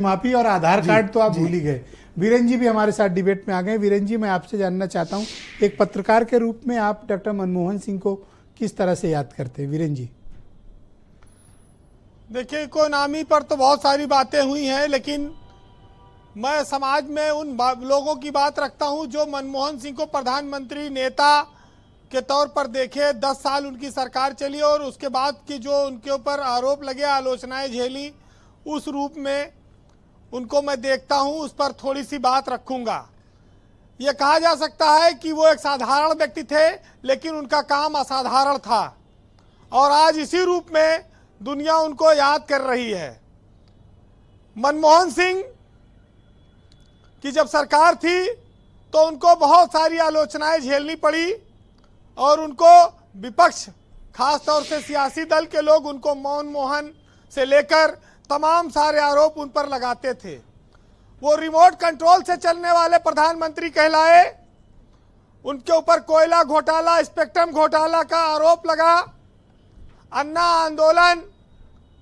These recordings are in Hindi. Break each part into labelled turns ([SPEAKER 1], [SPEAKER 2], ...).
[SPEAKER 1] माफी और आधार कार्ड तो आप भूल ही गए। वीरेन जी भी हमारे साथ डिबेट में आ गए। वीरेन जी, मैं आपसे जानना चाहता हूं, एक पत्रकार के रूप में आप डॉक्टर मनमोहन सिंह को किस तरह से याद करते हैं? वीरेन जी।
[SPEAKER 2] देखिए, इकोनॉमी पर तो बहुत सारी बातें हुई हैं, लेकिन मैं समाज में उन लोगों की बात रखता हूं जो मनमोहन सिंह को प्रधानमंत्री नेता के तौर पर देखे। 10 साल उनकी सरकार चली और उसके बाद की जो उनके ऊपर आरोप लगे, आलोचनाएं झेली, उस रूप में उनको मैं देखता हूं, उस पर थोड़ी सी बात रखूंगा। ये कहा जा सकता है कि वो एक साधारण व्यक्ति थे, लेकिन उनका काम असाधारण था और आज इसी रूप में दुनिया उनको याद कर रही है। मनमोहन सिंह की जब सरकार थी तो उनको बहुत सारी आलोचनाएं झेलनी पड़ी और उनको विपक्ष, खास तौर से सियासी दल के लोग उनको मनमोहन से लेकर तमाम सारे आरोप उन पर लगाते थे। वो रिमोट कंट्रोल से चलने वाले प्रधानमंत्री कहलाए। उनके ऊपर कोयला घोटाला, स्पेक्ट्रम घोटाला का आरोप लगा। अन्ना आंदोलन,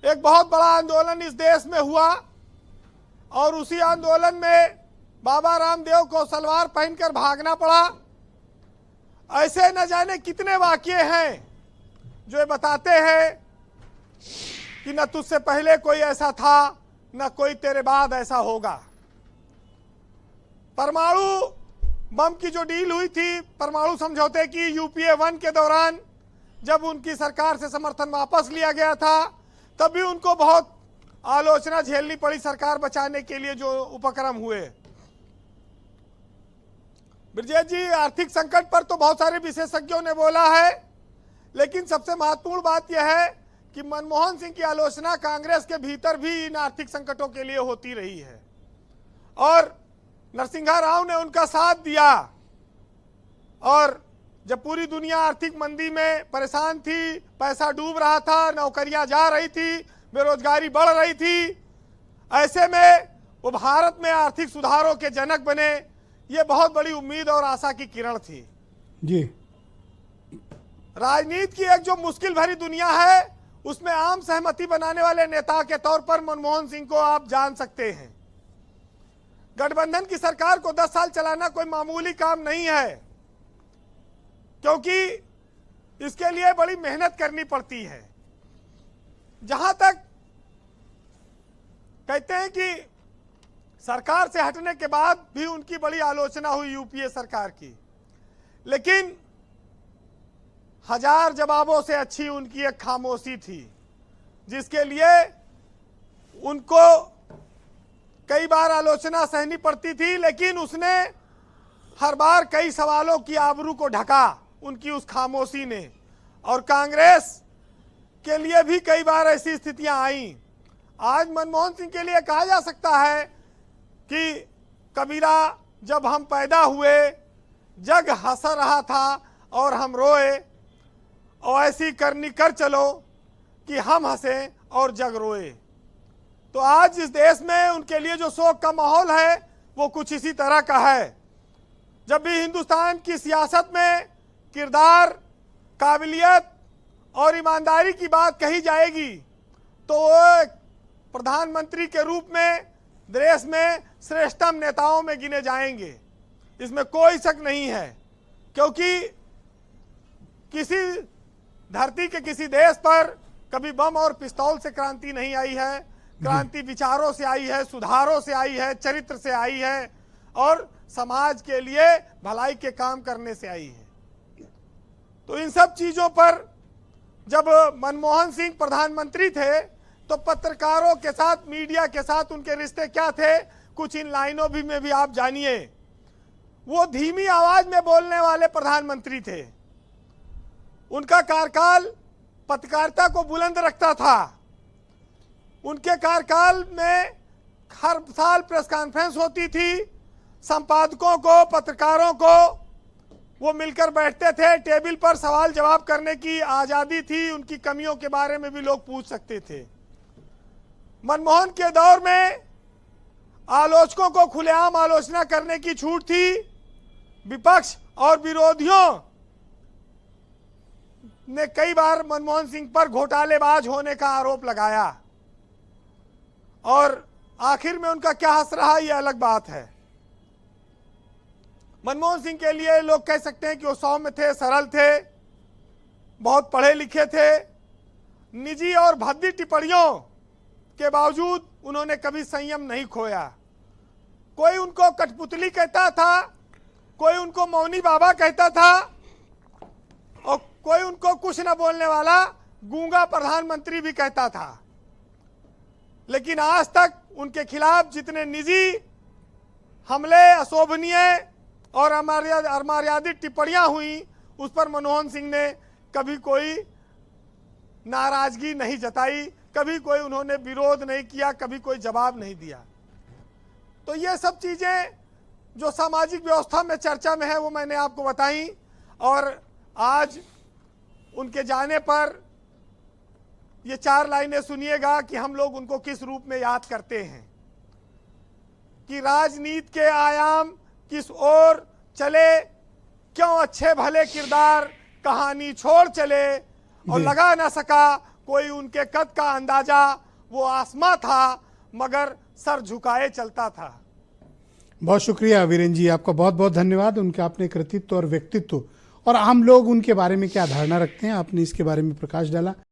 [SPEAKER 2] एक बहुत बड़ा आंदोलन इस देश में हुआ और उसी आंदोलन में बाबा रामदेव को सलवार पहनकर भागना पड़ा। ऐसे न जाने कितने वाकये हैं जो ये बताते हैं कि न तुझसे पहले कोई ऐसा था, न कोई तेरे बाद ऐसा होगा। परमाणु बम की जो डील हुई थी, परमाणु समझौते की, यूपीए 1 के दौरान जब उनकी सरकार से समर्थन वापस लिया गया था, तभी उनको बहुत आलोचना झेलनी पड़ी सरकार बचाने के लिए जो उपक्रम हुए। ब्रजेश जी, आर्थिक संकट पर तो बहुत सारे विशेषज्ञों ने बोला है, लेकिन सबसे महत्वपूर्ण बात यह है कि मनमोहन सिंह की आलोचना कांग्रेस के भीतर भी इन आर्थिक संकटों के लिए होती रही है और नरसिंहा राव ने उनका साथ दिया। और जब पूरी दुनिया आर्थिक मंदी में परेशान थी, पैसा डूब रहा था, नौकरियां जा रही थी, बेरोजगारी बढ़ रही थी, ऐसे में वो भारत में आर्थिक सुधारों के जनक बने। ये बहुत बड़ी उम्मीद और आशा की किरण थी
[SPEAKER 1] जी।
[SPEAKER 2] राजनीति की एक जो मुश्किल भरी दुनिया है, उसमें आम सहमति बनाने वाले नेता के तौर पर मनमोहन सिंह को आप जान सकते हैं। गठबंधन की सरकार को 10 साल चलाना कोई मामूली काम नहीं है, क्योंकि इसके लिए बड़ी मेहनत करनी पड़ती है। जहां तक कहते हैं कि सरकार से हटने के बाद भी उनकी बड़ी आलोचना हुई यूपीए सरकार की, लेकिन हजार जवाबों से अच्छी उनकी एक खामोशी थी, जिसके लिए उनको कई बार आलोचना सहनी पड़ती थी, लेकिन उसने हर बार कई सवालों की आबरू को ढका उनकी उस खामोशी ने। और कांग्रेस के लिए भी कई बार ऐसी स्थितियां आई। आज मनमोहन सिंह के लिए कहा जा सकता है कि कबीरा, जब हम पैदा हुए जग हंस रहा था और हम रोए, और ऐसी करनी कर चलो कि हम हंसे और जग रोए। तो आज इस देश में उनके लिए जो शोक का माहौल है वो कुछ इसी तरह का है। जब भी हिंदुस्तान की सियासत में किरदार, काबिलियत और ईमानदारी की बात कही जाएगी, तो वो प्रधानमंत्री के रूप में देश में श्रेष्ठतम नेताओं में गिने जाएंगे, इसमें कोई शक नहीं है। क्योंकि किसी धरती के किसी देश पर कभी बम और पिस्तौल से क्रांति नहीं आई है। क्रांति विचारों से आई है, सुधारों से आई है, चरित्र से आई है और समाज के लिए भलाई के काम करने से आई है। तो इन सब चीजों पर जब मनमोहन सिंह प्रधानमंत्री थे तो पत्रकारों के साथ, मीडिया के साथ उनके रिश्ते क्या थे, कुछ इन लाइनों भी में भी आप जानिए। वो धीमी आवाज में बोलने वाले प्रधानमंत्री थे। उनका कार्यकाल पत्रकारिता को बुलंद रखता था। उनके कार्यकाल में हर साल प्रेस कॉन्फ्रेंस होती थी। संपादकों को, पत्रकारों को वो मिलकर बैठते थे, टेबल पर सवाल जवाब करने की आजादी थी। उनकी कमियों के बारे में भी लोग पूछ सकते थे। मनमोहन के दौर में आलोचकों को खुलेआम आलोचना करने की छूट थी। विपक्ष और विरोधियों ने कई बार मनमोहन सिंह पर घोटालेबाज होने का आरोप लगाया और आखिर में उनका क्या हश्र रहा, यह अलग बात है। मनमोहन सिंह के लिए लोग कह सकते हैं कि वो सौम्य थे, सरल थे, बहुत पढ़े लिखे थे। निजी और भद्दी टिप्पणियों के बावजूद उन्होंने कभी संयम नहीं खोया। कोई उनको कठपुतली कहता था, कोई उनको मौनी बाबा कहता था, और कोई उनको कुछ न बोलने वाला गूंगा प्रधानमंत्री भी कहता था। लेकिन आज तक उनके खिलाफ जितने निजी हमले, अशोभनीय और अमर्यादित टिप्पणियां हुई, उस पर मनमोहन सिंह ने कभी कोई नाराजगी नहीं जताई, कभी कोई उन्होंने विरोध नहीं किया, कभी कोई जवाब नहीं दिया। तो ये सब चीजें जो सामाजिक व्यवस्था में चर्चा में है वो मैंने आपको बताई। और आज उनके जाने पर ये 4 लाइनें सुनिएगा कि हम लोग उनको किस रूप में याद करते हैं, कि राजनीति के आयाम किस ओर चले, क्यों अच्छे भले किरदार कहानी छोड़ चले, और लगा ना सका कोई उनके कद का अंदाजा, वो आसमां था मगर सर झुकाए चलता था।
[SPEAKER 1] बहुत शुक्रिया वीरेन जी, आपका बहुत बहुत धन्यवाद। उनके आपने कृतित्व और व्यक्तित्व और आम लोग उनके बारे में क्या धारणा रखते हैं, आपने इसके बारे में प्रकाश डाला।